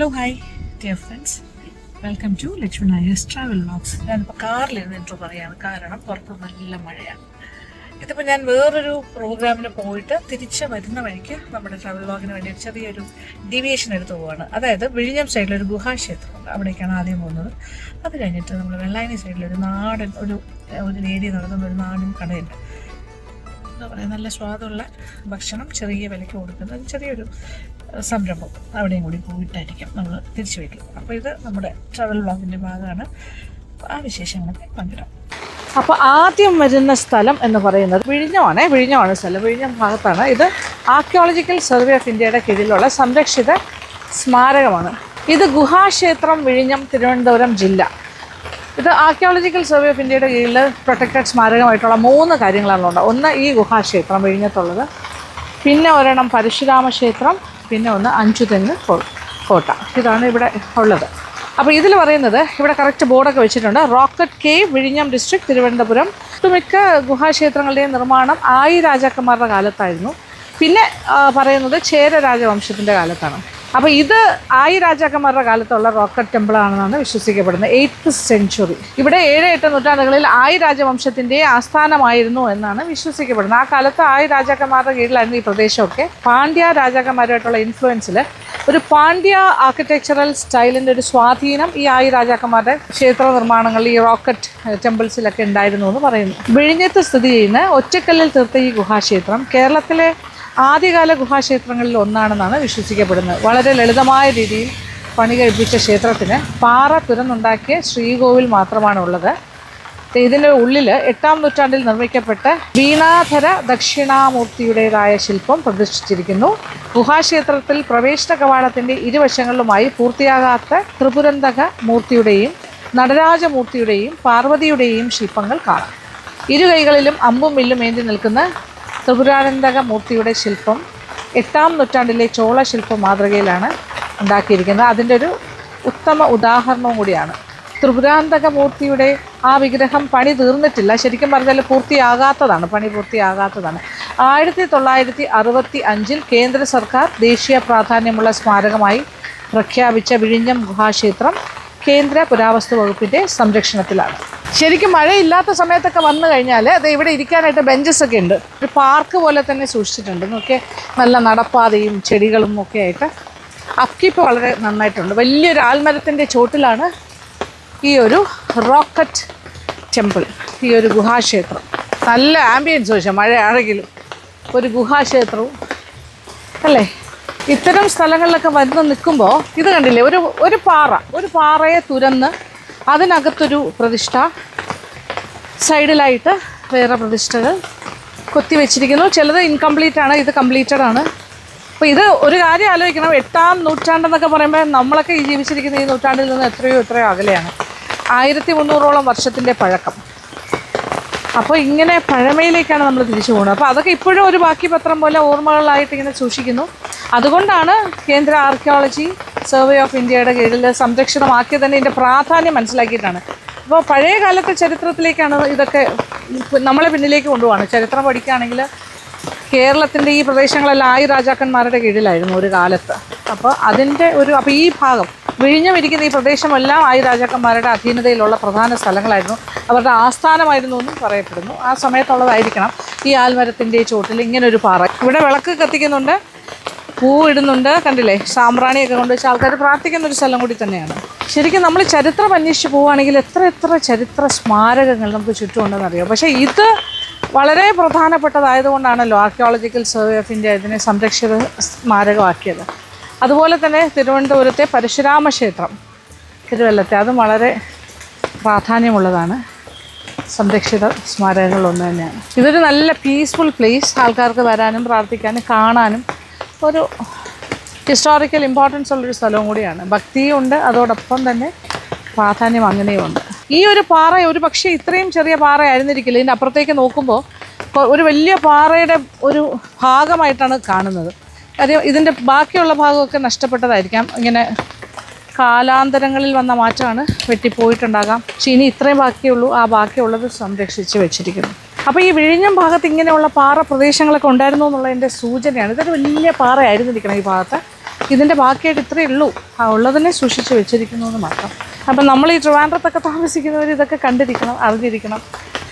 Hello hi dear friends, welcome to Lakshmi Nair's travel vlogs. ഞാനിപ്പോൾ കാറിലിരുന്ന് intro പറയുകയാണ്, കാരണം പുറത്ത് നല്ല മഴയാണ്. ഇതിപ്പോൾ ഞാൻ വേറൊരു പ്രോഗ്രാമിന് പോയിട്ട് തിരിച്ച് വരുന്ന വഴിക്ക് നമ്മുടെ ട്രാവൽ വ്ളോഗിന് വേണ്ടി ചെറിയൊരു ഡീവിയേഷൻ എടുത്ത് പോവുകയാണ്. അതായത് വിഴിഞ്ഞം സൈഡിലൊരു ഗുഹാക്ഷേത്രമുണ്ട്, അവിടേക്കാണ് ആദ്യം പോകുന്നത്. അത് കഴിഞ്ഞിട്ട് നമ്മൾ വെള്ളായണി സൈഡിലൊരു നാടൻ ഒരു ലേഡി നടത്തുന്ന ഒരു നാടൻ കടയുണ്ട്. എന്താ പറയുക, നല്ല സ്വാദുള്ള ഭക്ഷണം ചെറിയ വിലയ്ക്ക് കൊടുക്കുന്ന ചെറിയൊരു സംരംഭം, അവിടെയും കൂടി പോയിട്ടായിരിക്കും നമ്മൾ തിരിച്ചു വയ്ക്കുക. അപ്പോൾ ഇത് നമ്മുടെ ട്രാവൽ വ്ളോഗിൻ്റെ ഭാഗമാണ്. ആ വിശേഷങ്ങളൊക്കെ പങ്കിടാം. അപ്പോൾ ആദ്യം വരുന്ന സ്ഥലം എന്ന് പറയുന്നത് വിഴിഞ്ഞമാണ് സ്ഥലം. വിഴിഞ്ഞം ഭാഗത്താണ്. ഇത് ആർക്കിയോളജിക്കൽ സർവേ ഓഫ് ഇന്ത്യയുടെ കീഴിലുള്ള സംരക്ഷിത സ്മാരകമാണ്. ഇത് ഗുഹാക്ഷേത്രം, വിഴിഞ്ഞം, തിരുവനന്തപുരം ജില്ല. ഇത് ആർക്കിയോളജിക്കൽ സർവേ ഓഫ് ഇന്ത്യയുടെ കീഴിൽ പ്രൊട്ടക്റ്റഡ് സ്മാരകമായിട്ടുള്ള 3 കാര്യങ്ങളാണുള്ളത്. ഒന്ന് ഈ ഗുഹാക്ഷേത്രം വിഴിഞ്ഞത്തുള്ളത്, പിന്നെ ഒരെണ്ണം പരശുരാമ ക്ഷേത്രം, പിന്നെ ഒന്ന് അഞ്ചുതെങ്ങ് കോട്ട. ഇതാണ് ഇവിടെ ഉള്ളത്. അപ്പോൾ ഇതിൽ പറയുന്നത്, ഇവിടെ കറക്റ്റ് ബോർഡൊക്കെ വെച്ചിട്ടുണ്ട്. റോക്കറ്റ് കേവ്, വിഴിഞ്ഞം ഡിസ്ട്രിക്ട്, തിരുവനന്തപുരം. ഒട്ടുമിക്ക ഗുഹാക്ഷേത്രങ്ങളുടെയും നിർമ്മാണം ആയി രാജാക്കന്മാരുടെ കാലത്തായിരുന്നു. പിന്നെ പറയുന്നത് ചേര രാജവംശത്തിൻ്റെ കാലത്താണ്. അപ്പോൾ ഇത് ആയി രാജാക്കന്മാരുടെ കാലത്തുള്ള റോക്കറ്റ് ടെമ്പിളാണെന്നാണ് വിശ്വസിക്കപ്പെടുന്നത്. 8th century. ഇവിടെ 7-8 നൂറ്റാണ്ടുകളിൽ ആയി രാജവംശത്തിൻ്റെ ആസ്ഥാനമായിരുന്നു എന്നാണ് വിശ്വസിക്കപ്പെടുന്നത്. ആ കാലത്ത് ആയി രാജാക്കന്മാരുടെ കീഴിലായിരുന്നു ഈ പ്രദേശമൊക്കെ. പാണ്ഡ്യ രാജാക്കന്മാരുമായിട്ടുള്ള ഇൻഫ്ലുവൻസിൽ ഒരു പാണ്ഡ്യ ആർക്കിടെക്ചറൽ സ്റ്റൈലിൻ്റെ ഒരു സ്വാധീനം ഈ ആയി രാജാക്കന്മാരുടെ ക്ഷേത്ര നിർമ്മാണങ്ങളിൽ, ഈ റോക്കറ്റ് ടെമ്പിൾസിലൊക്കെ ഉണ്ടായിരുന്നു എന്ന് പറയുന്നു. വിഴിഞ്ഞത്ത് സ്ഥിതി ചെയ്യുന്ന ഒറ്റക്കല്ലിൽ തീർത്ത ഈ ഗുഹാക്ഷേത്രം കേരളത്തിലെ ആദ്യകാല ഗുഹാക്ഷേത്രങ്ങളിൽ ഒന്നാണെന്നാണ് വിശ്വസിക്കപ്പെടുന്നത്. വളരെ ലളിതമായ രീതിയിൽ പണി കഴിപ്പിച്ച ക്ഷേത്രത്തിന് പാറ തുരന്നുണ്ടാക്കിയ ശ്രീകോവിൽ മാത്രമാണ് ഉള്ളത്. ഇതിൻ്റെ ഉള്ളിൽ 8ാം നൂറ്റാണ്ടിൽ നിർമ്മിക്കപ്പെട്ട വീണാധര ദക്ഷിണാമൂർത്തിയുടേതായ ശില്പം പ്രതിഷ്ഠിച്ചിരിക്കുന്നു. ഗുഹാക്ഷേത്രത്തിൽ പ്രവേശന കവാടത്തിൻ്റെ ഇരുവശങ്ങളിലുമായി പൂർത്തിയാകാത്ത ത്രിപുരന്തക മൂർത്തിയുടെയും നടരാജമൂർത്തിയുടെയും പാർവതിയുടെയും ശില്പങ്ങൾ കാണാം. ഇരു കൈകളിലും അമ്പും വില്ലും ഏന്തി നിൽക്കുന്ന ത്രിപുരാനന്ദക മൂർത്തിയുടെ ശില്പം 8ാം നൂറ്റാണ്ടിലെ ചോള ശില്പ മാതൃകയിലാണ് ഉണ്ടാക്കിയിരിക്കുന്നത്. അതിൻ്റെ ഒരു ഉത്തമ ഉദാഹരണവും കൂടിയാണ്. ത്രിപുരാന്തക മൂർത്തിയുടെ ആ വിഗ്രഹം പണി തീർന്നിട്ടില്ല, ശരിക്കും പറഞ്ഞാൽ പണി പൂർത്തിയാകാത്തതാണ്. 1965 കേന്ദ്ര സർക്കാർ ദേശീയ പ്രാധാന്യമുള്ള സ്മാരകമായി പ്രഖ്യാപിച്ച വിഴിഞ്ഞം ഗുഹാക്ഷേത്രം കേന്ദ്ര പുരാവസ്തു വകുപ്പിൻ്റെ സംരക്ഷണത്തിലാണ്. ശരിക്കും മഴയില്ലാത്ത സമയത്തൊക്കെ വന്നു കഴിഞ്ഞാൽ അത് ഇവിടെ ഇരിക്കാനായിട്ട് ബെഞ്ചസൊക്കെ ഉണ്ട്. ഒരു പാർക്ക് പോലെ തന്നെ സൂക്ഷിച്ചിട്ടുണ്ട്. നോക്കിയ നല്ല നടപ്പാതയും ചെടികളും ഒക്കെ ആയിട്ട് അപ്കീപ്പ് വളരെ നന്നായിട്ടുണ്ട്. വലിയൊരു ആൽമരത്തിൻ്റെ ചോട്ടിലാണ് ഈ ഒരു റോക്കറ്റ് ടെമ്പിൾ, ഈ ഒരു ഗുഹാക്ഷേത്രം. നല്ല ആംബിയൻസ് വെച്ചാൽ മഴയാണെങ്കിലും ഒരു ഗുഹാക്ഷേത്രവും അല്ലേ. ഇത്തരം സ്ഥലങ്ങളിലൊക്കെ വന്ന് നിൽക്കുമ്പോൾ ഇത് കണ്ടില്ലേ, ഒരു പാറയെ തുരന്ന് അതിനകത്തൊരു പ്രതിഷ്ഠ, സൈഡിലായിട്ട് വേറെ പ്രതിഷ്ഠകൾ കൊത്തി വെച്ചിരിക്കുന്നു. ചിലത് ഇൻകംപ്ലീറ്റ് ആണ്, ഇത് കംപ്ലീറ്റഡ് ആണ്. അപ്പോൾ ഇത് ഒരു കാര്യം ആലോചിക്കണം, 8ാം നൂറ്റാണ്ടെന്നൊക്കെ പറയുമ്പോൾ നമ്മളൊക്കെ ഈ ജീവിച്ചിരിക്കുന്ന ഈ നൂറ്റാണ്ടിൽ നിന്ന് എത്രയോ അകലെയാണ്. 1300ഓളം വർഷത്തിൻ്റെ പഴക്കം. അപ്പോൾ ഇങ്ങനെ പഴമയിലേക്കാണ് നമ്മൾ തിരിച്ചു പോകുന്നത്. അപ്പോൾ അതൊക്കെ ഇപ്പോഴും ഒരു ബാക്കി പത്രം പോലെ ഓർമ്മകളായിട്ട് ഇങ്ങനെ സൂക്ഷിക്കുന്നു. അതുകൊണ്ടാണ് കേന്ദ്ര ആർക്കിയോളജി സർവേ ഓഫ് ഇന്ത്യയുടെ കീഴിൽ സംരക്ഷിതമാക്കിയത് തന്നെ ഇതിൻ്റെ പ്രാധാന്യം മനസ്സിലാക്കിയിട്ടാണ്. അപ്പോൾ പഴയ കാലത്തെ ചരിത്രത്തിലേക്കാണ് ഇതൊക്കെ നമ്മളെ പിന്നിലേക്ക് കൊണ്ടുപോകാണ്. ചരിത്രം പഠിക്കുകയാണെങ്കിൽ കേരളത്തിൻ്റെ ഈ പ്രദേശങ്ങളെല്ലാം ആയി രാജാക്കന്മാരുടെ കീഴിലായിരുന്നു ഒരു കാലത്ത്. അപ്പോൾ ഈ ഭാഗം വിഴിഞ്ഞം ഇരിക്കുന്ന ഈ പ്രദേശമെല്ലാം ആയി രാജാക്കന്മാരുടെ അധീനതയിലുള്ള പ്രധാന സ്ഥലങ്ങളായിരുന്നു, അവരുടെ ആസ്ഥാനമായിരുന്നു എന്നും പറയപ്പെടുന്നു. ആ സമയത്തുള്ളതായിരിക്കണം ഈ ആൽമരത്തിൻ്റെ ചോട്ടിൽ ഇങ്ങനൊരു പാറ. ഇവിടെ വിളക്ക് കത്തിക്കുന്നുണ്ട്, പൂ ഇടുന്നുണ്ട്, കണ്ടില്ലേ, സാമ്പ്രാണിയൊക്കെ കൊണ്ടുവച്ച് ആൾക്കാർ പ്രാർത്ഥിക്കുന്ന ഒരു സ്ഥലം കൂടി തന്നെയാണ്. ശരിക്കും നമ്മൾ ചരിത്രം അന്വേഷിച്ച് പോവുകയാണെങ്കിൽ എത്ര ചരിത്ര സ്മാരകങ്ങൾ നമുക്ക് ചുറ്റുമുണ്ടെന്നറിയാം. പക്ഷേ ഇത് വളരെ പ്രധാനപ്പെട്ടതായതുകൊണ്ടാണല്ലോ ആർക്കിയോളജിക്കൽ സർവേ ഓഫ് ഇന്ത്യ ഇതിനെ സംരക്ഷിത സ്മാരകമാക്കിയത്. അതുപോലെ തന്നെ തിരുവനന്തപുരത്തെ പരശുരാമ ക്ഷേത്രം, തിരുവല്ലത്തെ, അതും വളരെ പ്രാധാന്യമുള്ളതാണ്. സംരക്ഷിത സ്മാരകങ്ങളൊന്നു തന്നെയാണ്. ഇതൊരു നല്ല പീസ്ഫുൾ പ്ലേസ്, ആൾക്കാർക്ക് വരാനും പ്രാർത്ഥിക്കാനും കാണാനും ഒരു ഹിസ്റ്റോറിക്കൽ ഇമ്പോർട്ടൻസ് ഉള്ളൊരു സ്ഥലവും കൂടിയാണ്. ഭക്തിയുണ്ട്, അതോടൊപ്പം തന്നെ പ്രാധാന്യം അങ്ങനെയുമുണ്ട്. ഈ ഒരു പാറ ഒരു പക്ഷേ ഇത്രയും ചെറിയ പാറ ആയിരുന്നിരിക്കില്ല. ഇതിൻ്റെ അപ്പുറത്തേക്ക് നോക്കുമ്പോൾ ഒരു വലിയ പാറയുടെ ഒരു ഭാഗമായിട്ടാണ് കാണുന്നത്. കാര്യം ഇതിൻ്റെ ബാക്കിയുള്ള ഭാഗമൊക്കെ നഷ്ടപ്പെട്ടതായിരിക്കാം, ഇങ്ങനെ കാലാന്തരങ്ങളിൽ വന്ന മാറ്റമാണ്, വെട്ടിപ്പോയിട്ടുണ്ടാകാം. പക്ഷേ ഇനി ഇത്രയും ബാക്കിയുള്ളൂ, ആ ബാക്കിയുള്ളത് സംരക്ഷിച്ച് വെച്ചിരിക്കുന്നു. അപ്പോൾ ഈ വിഴിഞ്ഞം ഭാഗത്ത് ഇങ്ങനെയുള്ള പാറ പ്രദേശങ്ങളൊക്കെ ഉണ്ടായിരുന്നു എന്നുള്ളതിൻ്റെ സൂചനയാണ്. ഇതൊരു വലിയ പാറയായിരുന്നിരിക്കണം ഈ ഭാഗത്ത്. ഇതിൻ്റെ ബാക്കിയായിട്ട് ഇത്രയേ ഉള്ളൂ. ഉള്ളതിനെ സൂക്ഷിച്ച് വെച്ചിരിക്കുന്നു എന്ന് മാത്രം. അപ്പം നമ്മൾ ഈ ട്രിവാൻഡ്രത്തൊക്കെ താമസിക്കുന്നവർ ഇതൊക്കെ കണ്ടിരിക്കണം, അറിഞ്ഞിരിക്കണം.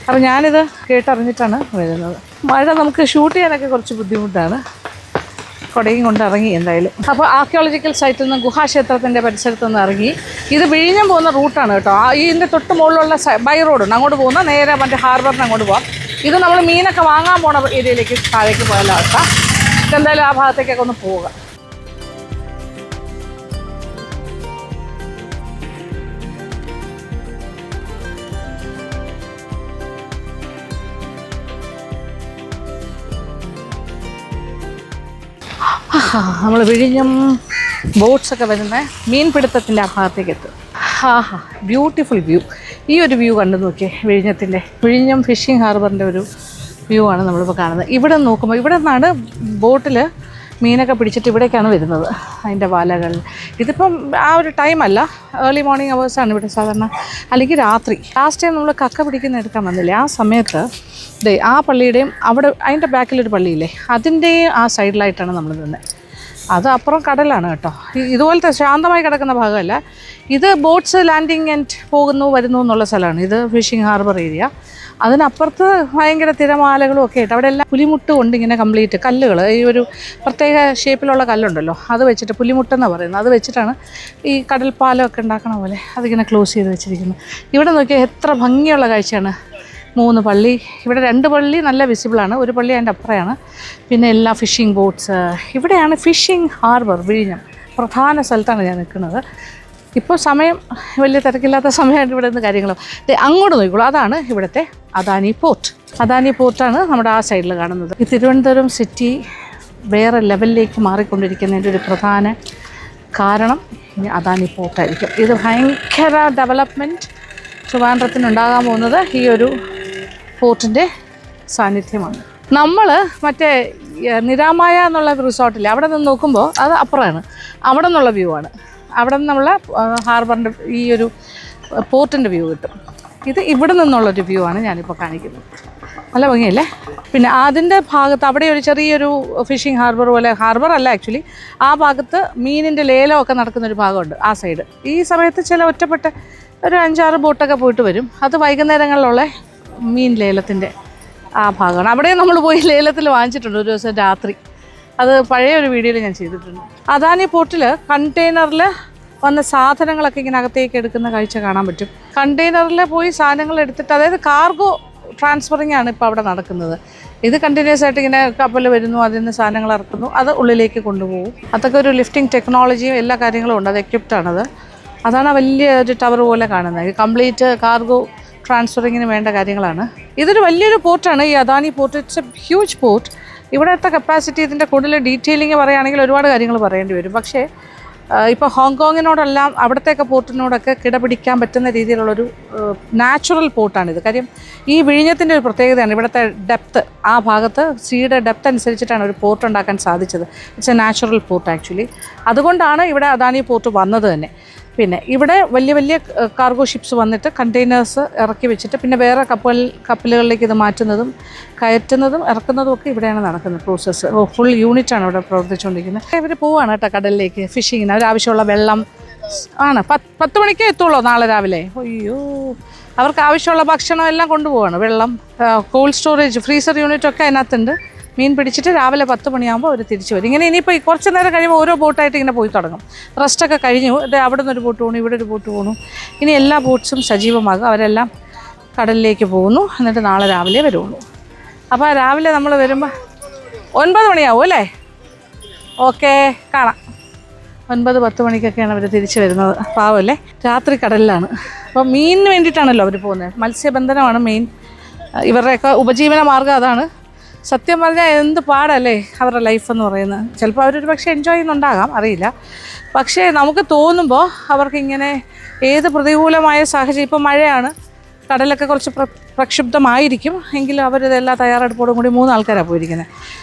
അപ്പം ഞാനിത് കേട്ടറിഞ്ഞിട്ടാണ് വരുന്നത്. മഴ നമുക്ക് ഷൂട്ട് ചെയ്യാനൊക്കെ കുറച്ച് ബുദ്ധിമുട്ടാണ്. കുടയും കൊണ്ട് ഇറങ്ങി എന്തായാലും. അപ്പോൾ ആർക്കിയോളജിക്കൽ സൈറ്റിൽ നിന്ന് ഗുഹാക്ഷേത്രത്തിൻ്റെ പരിസരത്ത് നിന്ന് ഇറങ്ങി ഇത് വിഴിഞ്ഞം പോകുന്ന റൂട്ടാണ് കേട്ടോ. ഇതിൻ്റെ തൊട്ട് മുകളിലുള്ള ബൈ റോഡുണ്ട്, അങ്ങോട്ട് പോകുന്ന നേരെ മറ്റേ ഹാർബറിന് അങ്ങോട്ട് പോകാം. ഇത് നമ്മൾ മീനൊക്കെ വാങ്ങാൻ പോണ ഏരിയയിലേക്ക് താഴേക്ക് പോയാലും ആക്കാം. എന്തായാലും ആ ഭാഗത്തേക്കൊക്കെ ഒന്ന് പോവുക. നമ്മൾ വിഴിഞ്ഞം ബോട്ട്സൊക്കെ വരുന്ന മീൻപിടുത്തത്തിൻ്റെ ആ ഭാഗത്തേക്ക് എത്തും. Beautiful view. ഈ ഒരു വ്യൂ കണ്ടു നോക്കിയേ, വിഴിഞ്ഞം ഫിഷിംഗ് ഹാർബറിൻ്റെ ഒരു വ്യൂ ആണ് നമ്മളിപ്പോൾ കാണുന്നത്. ഇവിടെ നോക്കുമ്പോൾ ഇവിടെ നിന്നാണ് ബോട്ടിൽ മീനൊക്കെ പിടിച്ചിട്ട് ഇവിടേക്കാണ് വരുന്നത്, അതിൻ്റെ വലകളിൽ. ഇതിപ്പം ആ ഒരു ടൈമല്ല, ഏർലി മോർണിംഗ് അവേഴ്സാണ് ഇവിടെ സാധാരണ, അല്ലെങ്കിൽ രാത്രി. ലാസ്റ്റ് ടൈം നമ്മൾ കക്ക പിടിക്കുന്ന എടുക്കാൻ വന്നില്ലേ, ആ സമയത്ത് ആ പള്ളിയുടെയും അവിടെ അതിൻ്റെ ബാക്കിലൊരു പള്ളിയില്ലേ, അതിൻ്റെയും ആ സൈഡിലായിട്ടാണ് നമ്മൾ നിന്നത്. അത് അപ്പുറം കടലാണ് കേട്ടോ. ഇതുപോലത്തെ ശാന്തമായി കിടക്കുന്ന ഭാഗമല്ല ഇത്. ബോട്ട്സ് ലാൻഡിങ് ആൻഡ് പോകുന്നു വരുന്നു എന്നുള്ള സ്ഥലമാണ് ഇത്, ഫിഷിംഗ് ഹാർബർ ഏരിയ. അതിനപ്പുറത്ത് ഭയങ്കര തിരമാലകളും ഒക്കെ ആയിട്ട് അവിടെ എല്ലാം പുലിമുട്ട് കൊണ്ട് ഇങ്ങനെ കംപ്ലീറ്റ് കല്ലുകൾ, ഈ ഒരു പ്രത്യേക ഷേപ്പിലുള്ള കല്ലുണ്ടല്ലോ, അത് വെച്ചിട്ട് പുലിമുട്ടെന്നാണ് പറയുന്നത്. അത് വെച്ചിട്ടാണ് ഈ കടൽപ്പാലമൊക്കെ ഉണ്ടാക്കണ പോലെ അതിങ്ങനെ ക്ലോസ് ചെയ്ത് വെച്ചിരിക്കുന്നു. ഇവിടെ നോക്കിയാൽ എത്ര ഭംഗിയുള്ള കാഴ്ചയാണ്. 3 പള്ളി, ഇവിടെ 2 പള്ളി നല്ല വിസിബിളാണ്, ഒരു പള്ളി അതിൻ്റെ അപ്പുറമാണ്. പിന്നെ എല്ലാ ഫിഷിംഗ് ബോട്ട്സ്. ഇവിടെയാണ് ഫിഷിംഗ് ഹാർബർ വിഴിഞ്ഞം, പ്രധാന സ്ഥലത്താണ് ഞാൻ നിൽക്കുന്നത്. ഇപ്പോൾ സമയം വലിയ തിരക്കില്ലാത്ത സമയമായിട്ട് ഇവിടെ നിന്ന് കാര്യങ്ങളും. അങ്ങോട്ട് നോക്കിക്കോളൂ, അതാണ് ഇവിടുത്തെ അദാനി പോർട്ട്. അദാനി പോർട്ടാണ് നമ്മുടെ ആ സൈഡിൽ കാണുന്നത്. ഈ തിരുവനന്തപുരം സിറ്റി വേറെ ലെവലിലേക്ക് മാറിക്കൊണ്ടിരിക്കുന്നതിൻ്റെ ഒരു പ്രധാന കാരണം ഇനി അദാനി പോർട്ടായിരിക്കും. ഇത് ഭയങ്കര ഡെവലപ്മെൻറ്റ് ട്രിവാൻഡ്രത്തിനുണ്ടാകാൻ പോകുന്നത് ഈ ഒരു പോർട്ടിൻ്റെ സാന്നിധ്യമാണ്. നമ്മൾ മറ്റേ നിരാമായ എന്നുള്ള റിസോർട്ടിൽ അവിടെ നിന്ന് നോക്കുമ്പോൾ അത് അപ്പുറമാണ്, അവിടെ നിന്നുള്ള വ്യൂ ആണ്. അവിടെ നിന്നുള്ള ഹാർബറിൻ്റെ ഈ ഒരു പോർട്ടിൻ്റെ വ്യൂ കിട്ടും. ഇത് ഇവിടെ നിന്നുള്ളൊരു വ്യൂ ആണ് ഞാനിപ്പോൾ കാണിക്കുന്നത്. നല്ല ഭംഗിയല്ലേ? പിന്നെ അതിൻ്റെ ഭാഗത്ത് അവിടെ ഒരു ചെറിയൊരു ഫിഷിംഗ് ഹാർബർ പോലെ, ഹാർബർ അല്ല ആക്ച്വലി, ആ ഭാഗത്ത് മീനിൻ്റെ ലേലമൊക്കെ നടക്കുന്നൊരു ഭാഗമുണ്ട് ആ സൈഡ്. ഈ സമയത്ത് ചില ഒറ്റപ്പെട്ട ഒരു 5-6 ബോട്ടൊക്കെ പോയിട്ട് വരും. അത് വൈകുന്നേരങ്ങളിലുള്ള മീൻ ലേലത്തിൻ്റെ ആ ഭാഗമാണ്. അവിടെ നമ്മൾ പോയി ലേലത്തിൽ വാങ്ങിച്ചിട്ടുണ്ട് ഒരു ദിവസം രാത്രി. അത് പഴയ ഒരു വീഡിയോയിൽ ഞാൻ ചെയ്തിട്ടുണ്ട്. അദാനി പോർട്ടിൽ കണ്ടെയ്നറിൽ വന്ന സാധനങ്ങളൊക്കെ ഇങ്ങനെ അകത്തേക്ക് എടുക്കുന്ന കാഴ്ച കാണാൻ പറ്റും. കണ്ടെയ്നറിൽ പോയി സാധനങ്ങൾ എടുത്തിട്ട്, അതായത് കാർഗോ ട്രാൻസ്ഫറിങ് ആണ് ഇപ്പോൾ അവിടെ നടക്കുന്നത്. ഇത് കണ്ടിന്യൂസ് ആയിട്ട് ഇങ്ങനെ കപ്പൽ വരുന്നു, അതിൽ നിന്ന് സാധനങ്ങൾ ഇറക്കുന്നു, അത് ഉള്ളിലേക്ക് കൊണ്ടുപോകും. അതൊക്കെ ഒരു ലിഫ്റ്റിംഗ് ടെക്നോളജിയും എല്ലാ കാര്യങ്ങളും ഉണ്ട്, അത് എക്വിപ്ഡാണത്. അതാണ് വലിയ ഒരു ടവർ പോലെ കാണുന്നത്. കംപ്ലീറ്റ് കാർഗോ ട്രാൻസ്ഫറിങ്ങിന് വേണ്ട കാര്യങ്ങളാണ്. ഇതൊരു വലിയൊരു പോർട്ടാണ് ഈ Adani port. It's A huge port. ഇവിടുത്തെ കപ്പാസിറ്റി, ഇതിൻ്റെ കൂടുതൽ ഡീറ്റെയിലിംഗ് പറയുകയാണെങ്കിൽ ഒരുപാട് കാര്യങ്ങൾ പറയേണ്ടി വരും. പക്ഷേ ഇപ്പോൾ ഹോങ്കോങ്ങിനോടെല്ലാം അവിടത്തേക്ക് പോർട്ടിനോടൊക്കെ കിടപിടിക്കാൻ പറ്റുന്ന രീതിയിലുള്ളൊരു നാച്ചുറൽ പോർട്ടാണിത്. കാര്യം ഈ വിഴിഞ്ഞത്തിൻ്റെ ഒരു പ്രത്യേകതയാണ് ഇവിടുത്തെ ഡെപ്ത്ത്. ആ ഭാഗത്ത് സീയുടെ ഡെപ്ത്ത് അനുസരിച്ചിട്ടാണ് ഒരു പോർട്ട് ഉണ്ടാക്കാൻ സാധിച്ചത്. It's A natural port actually. അതുകൊണ്ടാണ് ഇവിടെ അദാനി പോർട്ട് വന്നത് തന്നെ. പിന്നെ ഇവിടെ വലിയ വലിയ കാർഗോ ഷിപ്സ് വന്നിട്ട് കണ്ടെയ്നേഴ്സ് ഇറക്കി വെച്ചിട്ട് പിന്നെ വേറെ കപ്പലുകളിലേക്ക് ഇത് മാറ്റുന്നതും കയറ്റുന്നതും ഇറക്കുന്നതും ഒക്കെ ഇവിടെയാണ് നടക്കുന്നത് പ്രോസസ്സ്. ഫുൾ യൂണിറ്റാണ് ഇവിടെ പ്രവർത്തിച്ചുകൊണ്ടിരിക്കുന്നത്. ഇവർ പോവാണ് കേട്ടോ കടലിലേക്ക് ഫിഷിങ്ങിന്. അവരാവശ്യമുള്ള വെള്ളം ആണ് 10 മണിക്കേ എത്തുള്ളൂ നാളെ രാവിലെ. അയ്യോ, അവർക്ക് ആവശ്യമുള്ള ഭക്ഷണം എല്ലാം കൊണ്ടുപോവാണ്. വെള്ളം, കോൾഡ് സ്റ്റോറേജ്, ഫ്രീസർ യൂണിറ്റൊക്കെ അതിനകത്തുണ്ട്. മീൻ പിടിച്ചിട്ട് രാവിലെ 10 മണിയാകുമ്പോൾ അവർ തിരിച്ചു വരും. ഇങ്ങനെ ഇനിയിപ്പോൾ കുറച്ച് നേരം കഴിയുമ്പോൾ ഓരോ ബോട്ടായിട്ട് ഇങ്ങനെ പോയി തുടങ്ങും. റെസ്റ്റൊക്കെ കഴിഞ്ഞു, അവിടെ നിന്നൊരു ബോട്ട് പോകണു, ഇവിടെ ഒരു ബോട്ട് പോകണു. ഇനി എല്ലാ ബോട്ട്സും സജീവമാകും. അവരെല്ലാം കടലിലേക്ക് പോകുന്നു. എന്നിട്ട് നാളെ രാവിലെ വരുള്ളൂ. അപ്പോൾ രാവിലെ നമ്മൾ വരുമ്പോൾ 9 മണിയാവും അല്ലേ? ഓക്കെ, കാണാം. 9-10 മണിക്കൊക്കെയാണ് അവർ തിരിച്ചു വരുന്നത്. പാവമല്ലേ? രാത്രി കടലിലാണ്. അപ്പോൾ മീനിന് വേണ്ടിയിട്ടാണല്ലോ അവർ പോകുന്നത്. മത്സ്യബന്ധനമാണ് മെയിൻ. ഇവരുടെയൊക്കെ ഉപജീവന മാർഗ്ഗം അതാണ്. സത്യം പറഞ്ഞാൽ എന്ത് പാടല്ലേ അവരുടെ ലൈഫെന്ന് പറയുന്നത്. ചിലപ്പോൾ അവരൊരു പക്ഷേ എൻജോയ് ചെയ്യുന്നുണ്ടാകാം, അറിയില്ല. പക്ഷേ നമുക്ക് തോന്നുമ്പോൾ അവർക്കിങ്ങനെ ഏത് പ്രതികൂലമായ സാഹചര്യം, ഇപ്പോൾ മഴയാണ്, കടലൊക്കെ കുറച്ച് പ്രക്ഷുബ്ധമായിരിക്കും, എങ്കിലും അവരിതെല്ലാം തയ്യാറെടുപ്പോടും കൂടി 3 ആൾക്കാരാണ് പോയിരിക്കുന്നത്.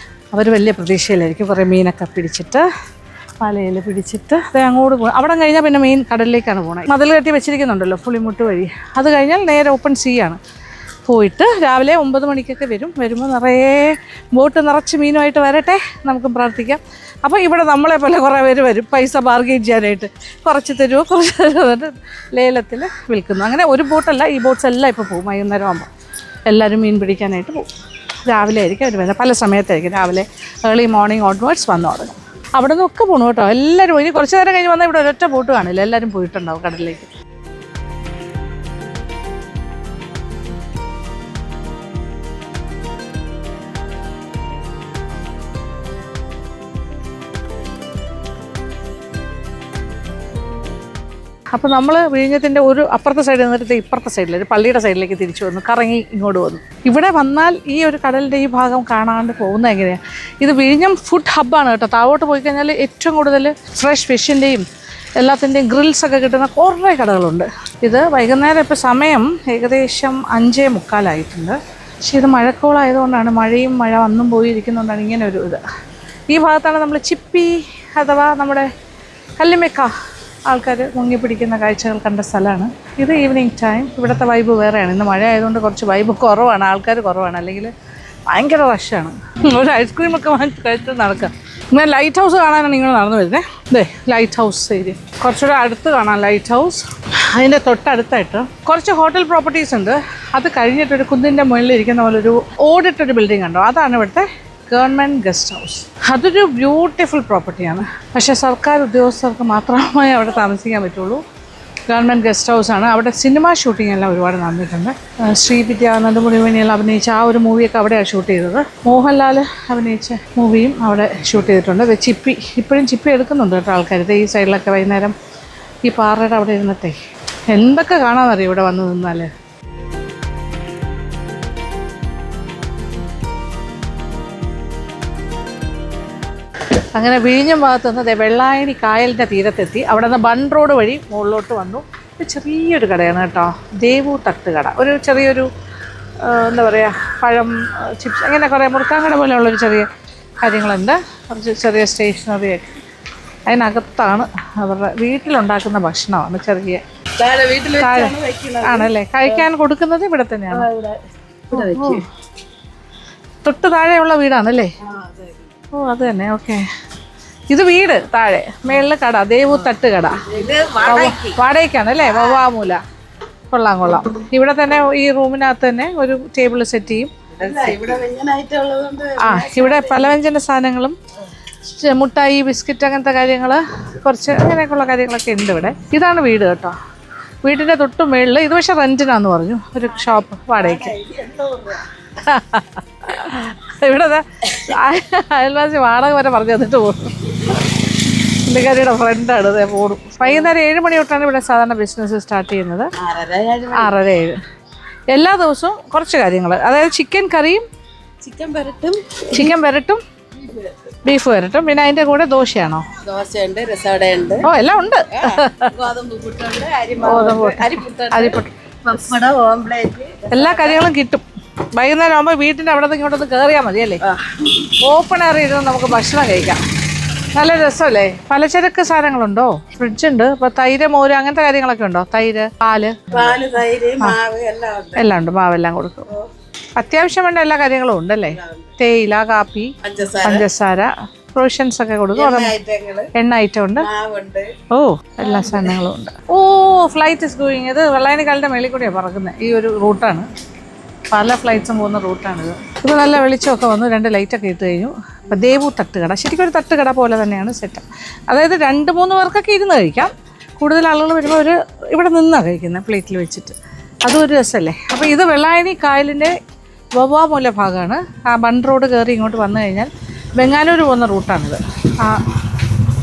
അവർ വലിയ പ്രതീക്ഷയിലായിരിക്കും. കുറേ മീനൊക്കെ പിടിച്ചിട്ട് വലയിൽ പിടിച്ചിട്ട് അത് അങ്ങോട്ട് പോകും. അവിടെ കഴിഞ്ഞാൽ പിന്നെ മെയിൻ കടലിലേക്കാണ് പോകുന്നത്. മതിൽ കെട്ടി വെച്ചിരിക്കുന്നുണ്ടല്ലോ പുളിമുട്ട് വഴി. അത് കഴിഞ്ഞാൽ നേരെ ഓപ്പൺ സീ ആണ്. പോയിട്ട് രാവിലെ 9 മണിക്കൊക്കെ വരുമ്പോൾ നിറയെ ബോട്ട് നിറച്ച് മീനുമായിട്ട് വരട്ടെ, നമുക്കും പ്രാർത്ഥിക്കാം. അപ്പോൾ ഇവിടെ നമ്മളെ പോലെ കുറേ പേര് വരും പൈസ ബാർഗെയിൻ ചെയ്യാനായിട്ട്. കുറച്ച് തരുമോ കുറച്ച് തരുമോ എന്നിട്ട് ലേലത്തിൽ വിൽക്കുന്നു. അങ്ങനെ ഒരു ബോട്ടല്ല, ഈ ബോട്ട്സ് എല്ലാം ഇപ്പോൾ പോകും. വൈകുന്നേരം ആകുമ്പോൾ എല്ലാവരും മീൻ പിടിക്കാനായിട്ട് പോകും. രാവിലെ ആയിരിക്കും അവർ വരുന്നത്, പല സമയത്തായിരിക്കും. രാവിലെ ഏർലി മോർണിംഗ് ഓൺവേർഡ്സ് വന്നു തുടങ്ങും. അവിടെ നിന്നൊക്കെ പോകണം കേട്ടോ എല്ലാവരും. ഇനി കുറച്ച് നേരം കഴിഞ്ഞ് വന്നാൽ ഇവിടെ ഒരൊറ്റ ബോട്ട് കാണില്ല, എല്ലാവരും പോയിട്ടുണ്ടാവും കടലിലേക്ക്. അപ്പോൾ നമ്മൾ വിഴിഞ്ഞത്തിൻ്റെ ഒരു അപ്പുറത്തെ സൈഡിൽ നിന്നിട്ട് ഇപ്പുറത്തെ സൈഡിൽ ഒരു പള്ളിയുടെ സൈഡിലേക്ക് തിരിച്ചു വന്നു, കറങ്ങി ഇങ്ങോട്ട് വന്നു. ഇവിടെ വന്നാൽ ഈ ഒരു കടലിൻ്റെ ഈ ഭാഗം കാണാണ്ട് പോകുന്നത് എങ്ങനെയാണ്? ഇത് വിഴിഞ്ഞം ഫുഡ് ഹബ്ബാണ് കേട്ടോ. താഴോട്ട് പോയി കഴിഞ്ഞാൽ ഏറ്റവും കൂടുതൽ ഫ്രഷ് ഫിഷിൻ്റെയും എല്ലാത്തിൻ്റെയും ഗ്രിൽസൊക്കെ കിട്ടുന്ന കുറേ കടകളുണ്ട്. ഇത് വൈകുന്നേരം ഇപ്പോൾ സമയം ഏകദേശം 5:45 പക്ഷേ ഇത് മഴക്കോളായതുകൊണ്ടാണ്, മഴ വന്നും പോയി ഇരിക്കുന്നതുകൊണ്ടാണ് ഇങ്ങനെ ഒരു ഇത്. ഈ ഭാഗത്താണ് നമ്മൾ ചിപ്പി അഥവാ നമ്മുടെ കല്ലിമെക്ക ആൾക്കാർ മുങ്ങിപ്പിടിക്കുന്ന കാഴ്ചകൾ കണ്ട സ്ഥലമാണ്. ഇത് ഈവനിങ് ടൈം. ഇവിടുത്തെ വൈബ് വേറെയാണ്. ഇന്ന് മഴ ആയതുകൊണ്ട് കുറച്ച് വൈബ് കുറവാണ്, ആൾക്കാർ കുറവാണ്. അല്ലെങ്കിൽ ഭയങ്കര റഷാണ്. ഒരു ഐസ്ക്രീമൊക്കെ വാങ്ങിച്ച് കഴിച്ച് നടക്കാം. ഇങ്ങനെ ലൈറ്റ് ഹൗസ് കാണാനാണ് നിങ്ങൾ നടന്നു വരുന്നത്. ഇതേ ലൈറ്റ് ഹൗസ് ഏരിയ കുറച്ചുകൂടെ അടുത്ത് കാണാം. ലൈറ്റ് ഹൗസ് അതിൻ്റെ തൊട്ടടുത്തായിട്ട് കുറച്ച് ഹോട്ടൽ പ്രോപ്പർട്ടീസ് ഉണ്ട്. അത് കഴിഞ്ഞിട്ടൊരു കുന്നിൻ്റെ മുകളിൽ ഇരിക്കുന്ന പോലെ ഒരു ഓടിട്ടൊരു ബിൽഡിംഗ് ഉണ്ടോ, അതാണ് ഇവിടുത്തെ ഗവൺമെൻറ് ഗസ്റ്റ് ഹൗസ്. അതൊരു ബ്യൂട്ടിഫുൾ പ്രോപ്പർട്ടിയാണ്. പക്ഷേ സർക്കാർ ഉദ്യോഗസ്ഥർക്ക് മാത്രമേ അവിടെ താമസിക്കാൻ പറ്റുള്ളൂ. ഗവൺമെൻറ് ഗസ്റ്റ് ഹൗസാണ്. അവിടെ സിനിമ ഷൂട്ടിംഗ് എല്ലാം ഒരുപാട് നടന്നിട്ടുണ്ട്. ശ്രീവിദ്യ നെടുമുടിവേണിയെല്ലാം അഭിനയിച്ച ആ ഒരു മൂവിയൊക്കെ അവിടെയാണ് ഷൂട്ട് ചെയ്തത്. മോഹൻലാൽ അഭിനയിച്ച മൂവിയും അവിടെ ഷൂട്ട് ചെയ്തിട്ടുണ്ട്. ചിപ്പി ഇപ്പോഴും ചിപ്പി എടുക്കുന്നുണ്ട് കേട്ടോ ആൾക്കാർ. ഈ സൈഡിലൊക്കെ വൈകുന്നേരം ഈ പാറയുടെ അവിടെ ഇരുന്നിട്ടേ എന്തൊക്കെ കാണാമെന്നറിയാം ഇവിടെ വന്ന് നിന്നാൽ. അങ്ങനെ വിഴിഞ്ഞം ഭാഗത്തുനിന്ന് വെള്ളായണി കായലിൻ്റെ തീരത്തെത്തി. അവിടെ നിന്ന് ബൺ റോഡ് വഴി മുകളിലോട്ട് വന്നു. ഒരു ചെറിയൊരു കടയാണ് കേട്ടോ, ദേവു തട്ടുകട. ഒരു ചെറിയൊരു എന്താ പറയുക, പഴം ചിപ്സ് അങ്ങനെ കുറേ മുറുക്കാൻ കട പോലെയുള്ളൊരു ചെറിയ കാര്യങ്ങളുണ്ട്. കുറച്ച് ചെറിയ സ്റ്റേഷനറിയൊക്കെ അതിനകത്താണ്. അവരുടെ വീട്ടിലുണ്ടാക്കുന്ന ഭക്ഷണമാണ്. ചെറിയ ആണല്ലേ, കഴിക്കാൻ കൊടുക്കുന്നത് ഇവിടെ തന്നെയാണ്. തൊട്ട് താഴെയുള്ള വീടാണല്ലേ? ഓ അത് തന്നെ. ഓക്കെ, ഇത് വീട് താഴെ, മേളില് കട, ദേവു തട്ടുകട. വാടകയ്ക്കാണ് അല്ലേ? വവ്വാമൂല. കൊള്ളാം. ഇവിടെ തന്നെ ഈ റൂമിനകത്ത് തന്നെ ഒരു ടേബിൾ സെറ്റ് ചെയ്യും. ഇവിടെ പലവ്യഞ്ജന സാധനങ്ങളും മുട്ടായി, ബിസ്ക്കറ്റ് അങ്ങനത്തെ കാര്യങ്ങൾ, കുറച്ച് അങ്ങനെയൊക്കെയുള്ള കാര്യങ്ങളൊക്കെ ഉണ്ട് ഇവിടെ. ഇതാണ് വീട് കേട്ടോ. വീടിൻ്റെ തൊട്ട് മേളിൽ ഇത് പക്ഷേ റെൻറ്റിനാന്ന് പറഞ്ഞു, ഒരു ഷോപ്പ് വാടകയ്ക്ക്. ഇവിടെ അയൽവാസി വാടക വരെ പറഞ്ഞു തന്നിട്ട് പോകും. പുള്ളിക്കാരിയുടെ ഫ്രണ്ടാണ്. അതേ പോകും. വൈകുന്നേരം 7 മണി തൊട്ടാണ് ഇവിടെ സാധാരണ ബിസിനസ് സ്റ്റാർട്ട് ചെയ്യുന്നത്. 6:30 7 എല്ലാ ദിവസവും കുറച്ച് കാര്യങ്ങൾ, അതായത് ചിക്കൻ കറിയും ചിക്കൻ പെരട്ടും ബീഫ് വരട്ടും. പിന്നെ അതിൻ്റെ കൂടെ ദോശയാണോ? ദോശയുണ്ട്, രസവടയുണ്ട്. ഓ എല്ലാം ഉണ്ട്. അരിപ്പുട്ട്, ഓംപ്ലേറ്റ്, എല്ലാ കാര്യങ്ങളും കിട്ടും. വൈകുന്നേരം ആകുമ്പോൾ വീട്ടിൻ്റെ അവിടെ നിന്ന് ഇങ്ങോട്ടൊന്ന് കയറിയാൽ മതി അല്ലേ? ഓപ്പൺ എയർ ഇരുന്ന് നമുക്ക് ഭക്ഷണം കഴിക്കാം. നല്ല രസമല്ലേ? പലചരക്ക് സാധനങ്ങളുണ്ടോ? ഫ്രിഡ്ജുണ്ട്. ഇപ്പൊ തൈര്, മോര് അങ്ങനത്തെ കാര്യങ്ങളൊക്കെ ഉണ്ടോ? തൈര്, പാല്, തൈര്, മാവ് എല്ലാം ഉണ്ട്. മാവെല്ലാം കൊടുക്കും. അത്യാവശ്യം വേണ്ട എല്ലാ കാര്യങ്ങളും ഉണ്ടല്ലേ? തേയില, കാപ്പി, പഞ്ചസാര, പ്രൊവിഷൻസ് ഒക്കെ കൊടുക്കും. എണ്ണ ഐറ്റം ഉണ്ട്. ഓ എല്ലാ സാധനങ്ങളും ഉണ്ട്. ഓ ഫ്ലൈറ്റ് ഇസ് ഗോയിങ്. ഇത് വെള്ളായണി കാലിൻ്റെ മേളിൽ കൂടിയാണ് പറക്കുന്നത്. ഈ ഒരു റൂട്ടാണ്, പല ഫ്ലൈറ്റ്സും പോകുന്ന റൂട്ടാണിത്. ഇത് നല്ല വെളിച്ചമൊക്കെ വന്നു, 2 ലൈറ്റൊക്കെ ഇട്ട് കഴിഞ്ഞു. അപ്പോൾ ദേവു തട്ടുകട ശരിക്കും ഒരു തട്ടുകട പോലെ തന്നെയാണ് സെറ്റ്. അതായത് 2-3 പേർക്കൊക്കെ ഇരുന്ന് കഴിക്കാം. കൂടുതൽ ആളുകൾ വരുമ്പോൾ ഒരു ഇവിടെ നിന്നാണ് കഴിക്കുന്നത്, പ്ലേറ്റിൽ വെച്ചിട്ട്. അതും ഒരു രസമല്ലേ? അപ്പോൾ ഇത് വെള്ളായണി കായലിൻ്റെ വവ്വാമൂല ഭാഗമാണ്. ആ ബൺ റോഡ് കയറി ഇങ്ങോട്ട് വന്നു കഴിഞ്ഞാൽ ബംഗാനൂർ പോകുന്ന റൂട്ടാണിത്.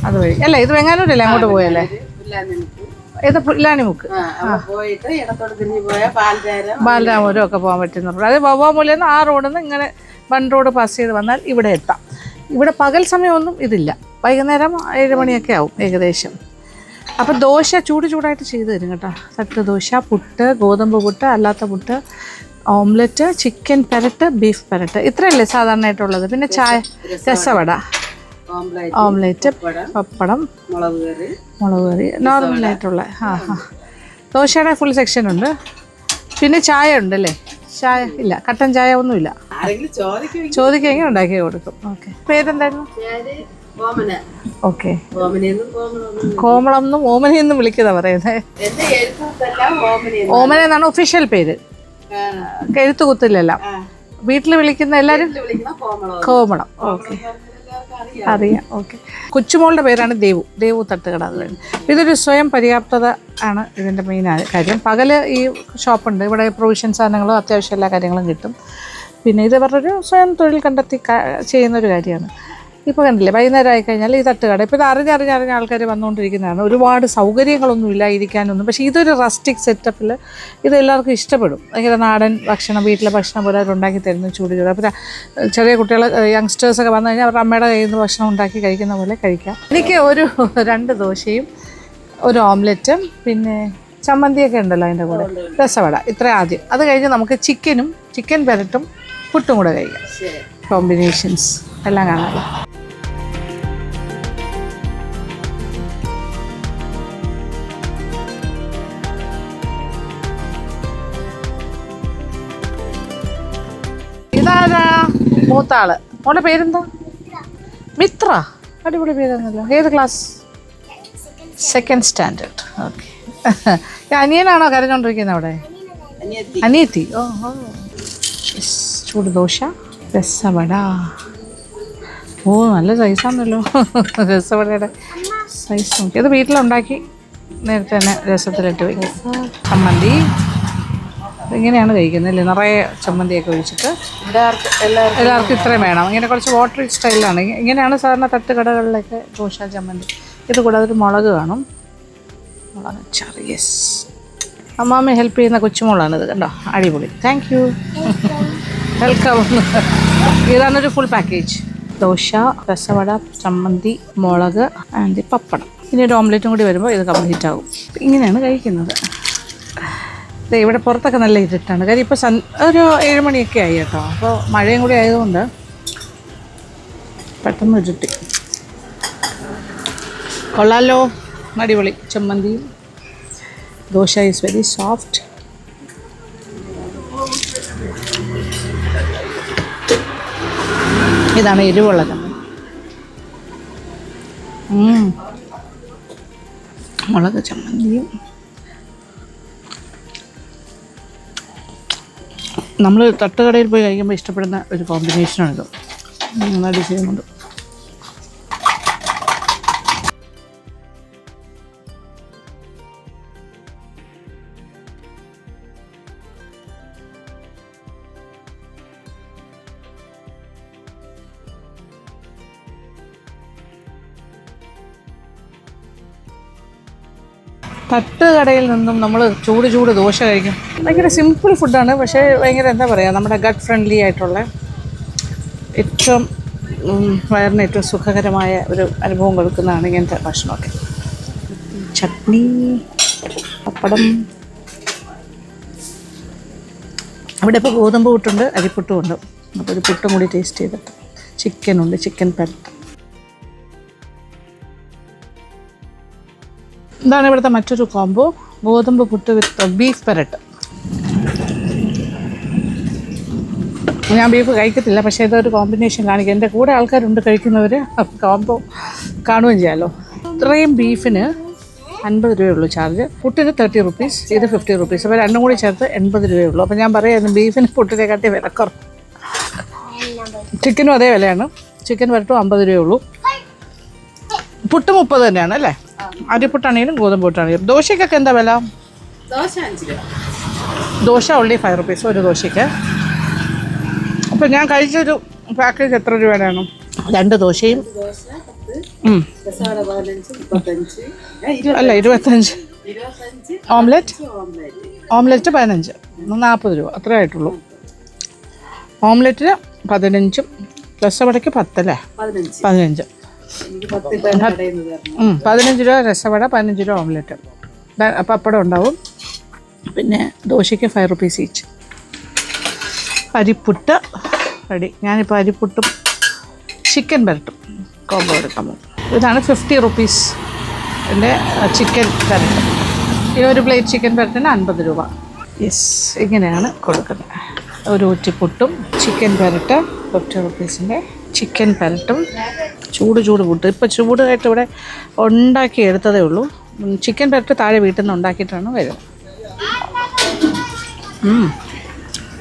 അതുവഴി അല്ലേ? ഇത് ബംഗാനൂരല്ലേ അങ്ങോട്ട് പോയല്ലേ? ഇത് പുല്ലാനിമുക്ക്, ബാലരാമപുരം ഒക്കെ പോകാൻ പറ്റുന്ന റോഡ്. അത് വവ്വാമൂലയിൽ നിന്ന് ആ റോഡിൽ നിന്ന് ഇങ്ങനെ ബൺ റോഡ് പാസ് ചെയ്ത് വന്നാൽ ഇവിടെ എത്താം. ഇവിടെ പകൽ സമയമൊന്നും ഇതില്ല. വൈകുന്നേരം 7 മണിയൊക്കെ ആവും ഏകദേശം. അപ്പം ദോശ ചൂടായിട്ട് ചെയ്ത് തരും കേട്ടോ. തട്ട് ദോശ, പുട്ട്, ഗോതമ്പ് പുട്ട്, അല്ലാത്ത പുട്ട്, ഓംലെറ്റ്, ചിക്കൻ പെരട്ട്, ബീഫ് പെരട്ട്, ഇത്രയല്ലേ സാധാരണയായിട്ടുള്ളത്. പിന്നെ ചായ, രസവട, ഓംലെറ്റ്, പപ്പടം, മുളക് കറി, നോർമലായിട്ടുള്ള. ദോശയുടെ ഫുൾ സെക്ഷൻ ഉണ്ട്. പിന്നെ ചായ ഉണ്ടല്ലേ? ചായ ഇല്ല, കട്ടൻ ചായ ഒന്നുമില്ല. ആരെങ്കിലും ചോദിക്കെങ്കിൽ ഉണ്ടാക്കി കൊടുക്കും. ഓക്കെ, പേരെന്തായിരുന്നു? ഓക്കെ, കോമളെന്നും ഓമനയെന്നും വിളിക്കുന്നതാ പറയുന്നത്. ഓമന എന്നാണ് ഒഫീഷ്യൽ പേര്, എഴുത്തുകുത്തിലെല്ലാം. വീട്ടിൽ വിളിക്കുന്ന എല്ലാവരും കോമളം. ഓക്കെ, അറിയാം. ഓക്കെ, കൊച്ചുമോളുടെ പേരാണ് ദേവു തട്ടുകട. ഇതൊരു സ്വയം പര്യാപ്തത ആണ് ഇതിൻ്റെ മെയിൻ കാര്യം. പകല് ഈ ഷോപ്പുണ്ട്, ഇവിടെ പ്രൊവിഷൻ സാധനങ്ങളും അത്യാവശ്യം എല്ലാ കാര്യങ്ങളും കിട്ടും. പിന്നെ ഇത് പറഞ്ഞൊരു സ്വയം തൊഴിൽ കണ്ടെത്തി ചെയ്യുന്നൊരു കാര്യമാണ്. ഇപ്പോൾ കണ്ടില്ലേ, വൈകുന്നേരം ആയിക്കഴിഞ്ഞാൽ ഈ തട്ടുകട ഇപ്പോൾ ഇത് അറിഞ്ഞറിഞ്ഞ ആൾക്കാർ വന്നുകൊണ്ടിരിക്കുന്നതാണ്. ഒരുപാട് സൗകര്യങ്ങളൊന്നുമില്ല ഇരിക്കാനൊന്നും, പക്ഷേ ഇതൊരു റസ്റ്റിക് സെറ്റപ്പിൽ ഇത് എല്ലാവർക്കും ഇഷ്ടപ്പെടും. ഭയങ്കര നാടൻ ഭക്ഷണം, വീട്ടിലെ ഭക്ഷണം പോലെ അവർ ഉണ്ടാക്കി തരുന്നു, ചൂട്. അപ്പോൾ ചെറിയ കുട്ടികൾ, യങ്സ്റ്റേഴ്സൊക്കെ വന്നു കഴിഞ്ഞാൽ അവരുടെ അമ്മയുടെ കയ്യിൽ നിന്ന് ഭക്ഷണം ഉണ്ടാക്കി കഴിക്കുന്ന പോലെ കഴിക്കാം. എനിക്ക് ഒരു 2 ദോശയും ഒരു ഓംലെറ്റും പിന്നെ ചമ്മന്തിയൊക്കെ ഉണ്ടല്ലോ അതിൻ്റെ കൂടെ, രസവട, ഇത്ര ആദ്യം. അത് കഴിഞ്ഞ് നമുക്ക് ചിക്കൻ പെരട്ടും പുട്ടും കൂടെ കഴിക്കാം. കോമ്പിനേഷൻസ് എല്ലാം കാണാമല്ലോ. ഇതാരാ മൂത്താള്? മോളുടെ പേരെന്താ? മിത്ര. അടിപൊളി പേരാണല്ലോ. ഏത് ക്ലാസ്? 2nd standard. ഓക്കെ. അനിയനാണോ കരഞ്ഞോണ്ടിരിക്കുന്നത് അവിടെ? അനിയത്തി. ഓ, ചൂട് ദോശ, രസവട. ഓ, നല്ല സൈസാണല്ലോ രസവടയുടെ സൈസ് നോക്കി. അത് വീട്ടിലുണ്ടാക്കി നേരത്തെ തന്നെ രസത്തിലിട്ട് വയ്ക്കും. ചമ്മന്തി ഇങ്ങനെയാണ് കഴിക്കുന്നത് അല്ലേ? നിറയെ ചമ്മന്തിയൊക്കെ ഒഴിച്ചിട്ട് എല്ലാവർക്കും ഇത്രയും വേണം. ഇങ്ങനെ കുറച്ച് വാട്ടറി സ്റ്റൈലാണ്. ഇങ്ങനെയാണ് സാധാരണ തട്ടുകടകളിലൊക്കെ ദോശ ചമ്മന്തി. ഇത് കൂടാതെ ഒരു മുളക് കാണും, മുളക് അച്ചാർ. യെസ്, അമ്മാമ്മ ഹെൽപ്പ് ചെയ്യുന്ന കൊച്ചുമോളാണിത്, കണ്ടോ? അടിപൊളി. Thank you, welcome. ഇതാണൊരു ഫുൾ പാക്കേജ്. ദോശ, രസവട, ചമ്മന്തി, മുളക് ആൻഡ് പപ്പടം. ഇനി ഒരു ഓംലെറ്റും കൂടി വരുമ്പോൾ ഇത് കംപ്ലീറ്റ് ആകും. ഇങ്ങനെയാണ് കഴിക്കുന്നത്. ഇവിടെ പുറത്തൊക്കെ നല്ല ഇരുട്ടാണ്, കാര്യം ഇപ്പോൾ ഒരു 7 മണിയൊക്കെ ആയി കേട്ടോ. അപ്പോൾ മഴയും കൂടി ആയതുകൊണ്ട് പെട്ടെന്ന് ഇരുട്ടി. കൊള്ളാലോ, അടിപൊളി. ചമ്മന്തിയും ദോശ ഈസ് വെരി സോഫ്റ്റ്. ഇതാണ് എരിവുള്ള ചമ്മന്തി. മുളക് ചമ്മന്തിയും. നമ്മൾ തട്ടുകടയിൽ പോയി കഴിക്കുമ്പോൾ ഇഷ്ടപ്പെടുന്ന ഒരു കോമ്പിനേഷനാണിത്. നന്നായിട്ട് ചെയ്യുന്നുണ്ട്. തട്ടുകടയിൽ നിന്നും നമ്മൾ ചൂട് ദോശ കഴിക്കും. ഭയങ്കര സിമ്പിൾ ഫുഡാണ്, പക്ഷേ ഭയങ്കര എന്താ പറയുക, നമ്മുടെ ഗട്ട് ഫ്രണ്ട്ലി ആയിട്ടുള്ള ഏറ്റവും വയറിന് ഏറ്റവും സുഖകരമായ ഒരു അനുഭവം കൊടുക്കുന്നതാണ് ഇങ്ങനത്തെ ഭക്ഷണമൊക്കെ. ചട്നി, പപ്പടം. അവിടെ ഇപ്പോൾ ഗോതമ്പ് പുട്ടുണ്ട്, അരിപ്പുട്ടും ഉണ്ട്. അപ്പോൾ ഒരു പുട്ടും കൂടി ടേസ്റ്റ് ചെയ്തിട്ട്. ചിക്കനുണ്ട്, ചിക്കൻ പെരട്ട്. ഇതാണ് ഇവിടുത്തെ മറ്റൊരു കോംബോ, ഗോതമ്പ് പുട്ട് വിത്ത് ബീഫ് പെരട്ട്. ഞാൻ ബീഫ് കഴിക്കത്തില്ല, പക്ഷേ ഇതൊരു കോമ്പിനേഷൻ കാണിക്കുക. എൻ്റെ കൂടെ ആൾക്കാരുണ്ട് കഴിക്കുന്നവർ, കോംബോ കാണുകയും ചെയ്യാമല്ലോ. ഇത്രയും ബീഫിന് 50 രൂപയുള്ളൂ ചാർജ്. പുട്ടിന് 30 റുപ്പീസ്, ഇത് 50 റുപ്പീസ്. അപ്പോൾ രണ്ടും കൂടി ചേർത്ത് 80 രൂപയുള്ളൂ. അപ്പോൾ ഞാൻ പറയായിരുന്നു ബീഫിന് പുട്ടിനെക്കാട്ടി വിലക്കുറവ്. ചിക്കനും അതേ വിലയാണ്. ചിക്കൻ വരട്ടും 50 രൂപയുള്ളൂ. പുട്ട് 30 തന്നെയാണ് അല്ലേ? അരിപ്പുട്ടാണെങ്കിലും ഗോതമ്പ് പുട്ടാണെങ്കിലും. ദോശയ്ക്കൊക്കെ എന്താ വില? ദോശ ഓൺലി 5 റുപ്പീസ് ഒരു ദോശയ്ക്ക്. അപ്പോൾ ഞാൻ കഴിച്ചൊരു പാക്കേജ് എത്ര രൂപയുടെയാണ്? 2 ദോശയും അല്ല 25. ഓംലെറ്റ് 15, 40 രൂപ അത്രേ ആയിട്ടുള്ളൂ. ഓംലെറ്റിന് 15, രസവടയ്ക്ക് 10 അല്ലേ? 15. 15 രൂപ രസവട, 15 രൂപ ഓംലെറ്റ്. പപ്പടം ഉണ്ടാവും. പിന്നെ ദോശയ്ക്ക് 5 റുപ്പീസ് ഈച്ച്. അരിപ്പുട്ട് റെഡി. ഞാനിപ്പോൾ അരിപ്പുട്ടും ചിക്കൻ പെരട്ടും കോംബോ എടുക്കാൻ പോകും. ഇതാണ് 50 റുപ്പീസ് എൻ്റെ ചിക്കൻ പെരട്ട്. ഈ ഒരു പ്ലേറ്റ് ചിക്കൻ പെരട്ടിന് 50 രൂപ. യെസ്, ഇങ്ങനെയാണ് കൊടുക്കുന്നത്. ഒരു ഊറ്റിപ്പുട്ടും ചിക്കൻ പെരട്ട് 50 റുപ്പീസിൻ്റെ ചിക്കൻ പെരട്ടും ചൂട് പുട്ട്. ഇപ്പോൾ ചൂടായിട്ട് ഇവിടെ ഉണ്ടാക്കി എടുത്തതേ ഉള്ളൂ. ചിക്കൻ പെരട്ട് താഴെ വീട്ടിൽ നിന്ന് ഉണ്ടാക്കിയിട്ടാണ് വരുന്നത്.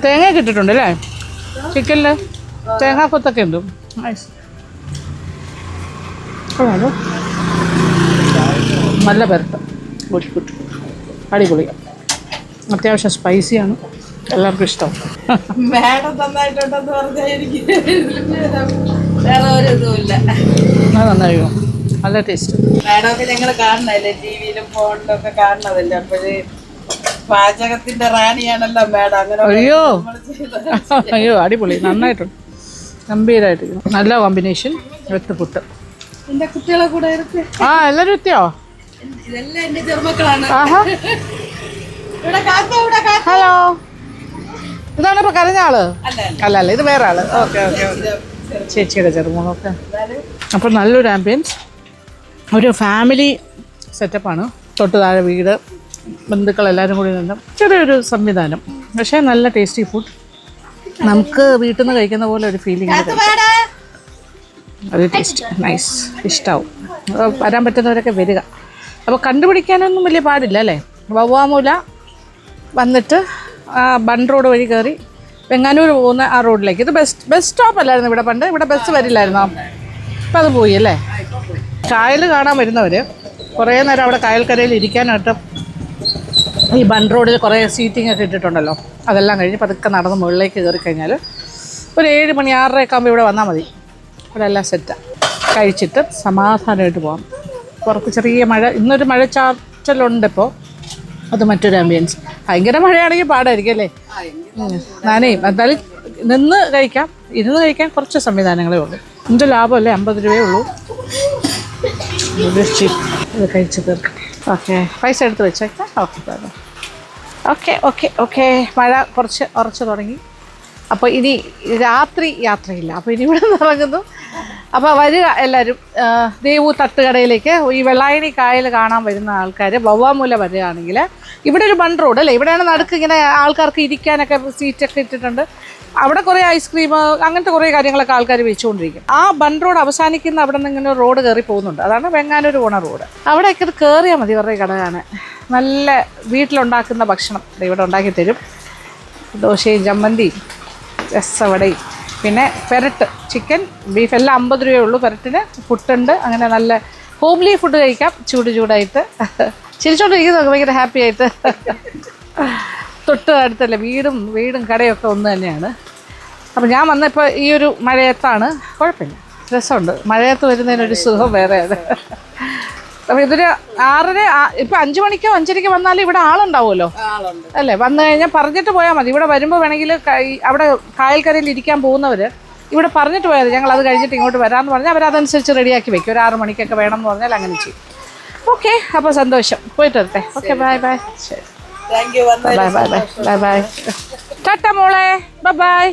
തേങ്ങ ഇട്ടിട്ടുണ്ട് അല്ലേ ചിക്കനിൽ? തേങ്ങാക്കൊത്തൊക്കെ ഉണ്ട്. നൈസ്. നല്ല പെരട്ട്, ഊറ്റിപ്പുട്ട് അടിപൊളി. അത്യാവശ്യം സ്പൈസിയാണ്, എല്ലാവർക്കും ഇഷ്ടം. മേഡം നന്നായിട്ടുണ്ടെന്ന് പറഞ്ഞാൽ എനിക്ക് വേറെ ഒരു ഇതുമില്ല. അത് നന്നായോ? നല്ല ടേസ്റ്റ്. മേഡമൊക്കെ ഞങ്ങൾ കാണണല്ലേ, ടി വിയിലും ഫോണിലും ഒക്കെ കാണണതല്ലേ. അപ്പോഴേ പാചകത്തിന്റെ റാണിയാണല്ലോ മേഡം. അങ്ങനെ അയ്യോ അടിപൊളി, നന്നായിട്ടുണ്ട്, ഗംഭീരമായിട്ടിരിക്കുന്നു. നല്ല കോമ്പിനേഷൻ വിത്ത് പുട്ട്. എന്റെ കുട്ടികളെ കൂടെ എല്ലാവരും എത്തിയോ? ഇതെല്ലാം എന്റെ ചെറുമക്കളാണ്. ഹലോ, ഇതാണ് ഇപ്പൊ കരഞ്ഞ ആള്? അല്ല, ഇത് വേറെ ആള്. ഓക്കെ, ചേച്ചിയുടെ ചെറുമോളൊക്കെ. അപ്പം നല്ലൊരു ആംബിയൻസ്, ഒരു ഫാമിലി സെറ്റപ്പാണ്. തൊട്ട് താഴെ വീട്, ബന്ധുക്കളെല്ലാവരും കൂടി നിന്നും ചെറിയൊരു സംവിധാനം. പക്ഷേ നല്ല ടേസ്റ്റി ഫുഡ്. നമുക്ക് വീട്ടിൽ നിന്ന് കഴിക്കുന്ന പോലെ ഒരു ഫീലിംഗ്. അത് ടേസ്റ്റ് നൈസ്, ഇഷ്ടമാവും. വരാൻ പറ്റുന്നവരൊക്കെ വരിക. അപ്പോൾ കണ്ടുപിടിക്കാനൊന്നും വലിയ പാടില്ല അല്ലേ? വവ്വാമൂല വന്നിട്ട് ബൺ റോഡ് വഴി കയറി വെങ്ങാനൂർ പോകുന്ന ആ റോഡിലേക്ക്. ഇത് ബസ് സ്റ്റോപ്പ് അല്ലായിരുന്നു ഇവിടെ പണ്ട്? ഇവിടെ ബസ് വരില്ലായിരുന്നോ? അപ്പം അത് പോയി അല്ലേ? കായൽ കാണാൻ വരുന്നവർ കുറേ നേരം അവിടെ കായൽക്കരയിൽ ഇരിക്കാനായിട്ട് ഈ ബൺ റോഡിൽ കുറേ സീറ്റിംഗ് ഒക്കെ ഇട്ടിട്ടുണ്ടല്ലോ. അതെല്ലാം കഴിഞ്ഞ് പതുക്കെ നടന്ന് മുകളിലേക്ക് കയറി കഴിഞ്ഞാൽ ഒരു 7 മണി 6:30 ഒക്കെ ആകുമ്പോൾ ഇവിടെ വന്നാൽ മതി. ഇവിടെ എല്ലാം സെറ്റാണ്. കഴിച്ചിട്ട് സമാധാനമായിട്ട് പോകാം. പുറത്ത് ചെറിയ മഴ, ഇന്നൊരു മഴ ചാറ്റലുണ്ട്. ഇപ്പോൾ അത് മറ്റൊരു ആംബിയൻസ്. ഭയങ്കര മഴയാണെങ്കിൽ പാടായിരിക്കും അല്ലേ? ഞാനേ എന്തായാലും നിന്ന് കഴിക്കാം, ഇരുന്ന് കഴിക്കാൻ കുറച്ച് സംവിധാനങ്ങളേ ഉള്ളൂ. എൻ്റെ ലാഭമല്ലേ, 50 രൂപയേ ഉള്ളൂ. ഇത് കഴിച്ച് തീർക്കട്ടെ. ഓക്കെ, പൈസ എടുത്ത് വെച്ചേക്കാം. ഓക്കെ. മഴ കുറച്ച് ഉറച്ച് തുടങ്ങി. അപ്പോൾ ഇനി രാത്രി യാത്രയില്ല. അപ്പോൾ ഇനി ഇവിടെ നിന്ന് ഇറങ്ങുന്നു. അപ്പോൾ വരിക എല്ലാവരും ദേവു തട്ടുകടയിലേക്ക്. ഈ വെള്ളായണി കായൽ കാണാൻ വരുന്ന ആൾക്കാർ വവ്വാമൂല വരികയാണെങ്കിൽ ഇവിടെ ഒരു ബൺ റോഡ് അല്ലേ, ഇവിടെയാണ് നടുക്ക് ഇങ്ങനെ ആൾക്കാർക്ക് ഇരിക്കാനൊക്കെ സീറ്റൊക്കെ ഇട്ടിട്ടുണ്ട്. അവിടെ കുറേ ഐസ്ക്രീം അങ്ങനത്തെ കുറേ കാര്യങ്ങളൊക്കെ ആൾക്കാർ വെച്ചുകൊണ്ടിരിക്കും. ആ ബൺ റോഡ് അവസാനിക്കുന്ന അവിടെ നിന്ന് ഇങ്ങനെ റോഡ് കയറി പോകുന്നുണ്ട്. അതാണ് വെങ്ങാനൂർ പോണ റോഡ്. അവിടെയൊക്കെ ഇത് കയറിയാൽ മതി ഇവരുടെ കട കാണാൻ. നല്ല വീട്ടിലുണ്ടാക്കുന്ന ഭക്ഷണം ഇവിടെ ഉണ്ടാക്കി തരും. ദോശയും ചമ്മന്തിയും രസവടയും പിന്നെ പെരട്ട്, ചിക്കൻ ബീഫ് എല്ലാം 50 രൂപയേ ഉള്ളൂ പെരട്ടിന്. പുട്ടുണ്ട്. അങ്ങനെ നല്ല ഹോംലി ഫുഡ് കഴിക്കാം ചൂടായിട്ട്. ചിരിച്ചോണ്ടിരിക്കുന്നത് ഭയങ്കര ഹാപ്പി ആയിട്ട്. തൊട്ട് അടുത്തല്ലേ വീടും കടയൊക്കെ ഒന്ന് തന്നെയാണ്. അപ്പോൾ ഞാൻ വന്നപ്പോൾ ഈ ഒരു മഴയത്താണ്. കുഴപ്പമില്ല, രസമുണ്ട്. മഴയത്ത് വരുന്നതിനൊരു സുഖം വേറെയാണ്. അപ്പോൾ ഇതൊരു 6:30 ഇപ്പം 5 മണിക്കോ 5:30 വന്നാലും ഇവിടെ ആളുണ്ടാവുമല്ലോ അല്ലേ? വന്നു കഴിഞ്ഞാൽ പറഞ്ഞിട്ട് പോയാൽ മതി. ഇവിടെ വരുമ്പോൾ വേണമെങ്കിൽ അവിടെ കായൽക്കരയിൽ ഇരിക്കാൻ പോകുന്നവർ ഇവിടെ പറഞ്ഞിട്ട് പോയാൽ ഞങ്ങൾ അത് കഴിഞ്ഞിട്ട് ഇങ്ങോട്ട് വരാമെന്ന് പറഞ്ഞാൽ അവരതനുസരിച്ച് റെഡിയാക്കി വെക്കും. ഒരു 6 മണിക്കൊക്കെ വേണം എന്ന് പറഞ്ഞാൽ അങ്ങനെ ചെയ്യും. ഓക്കെ, അപ്പോൾ സന്തോഷം. പോയിട്ട് വരട്ടെ. Okay, bye. ശരി, ബൈ. ടാറ്റ മോളെ, ബൈ.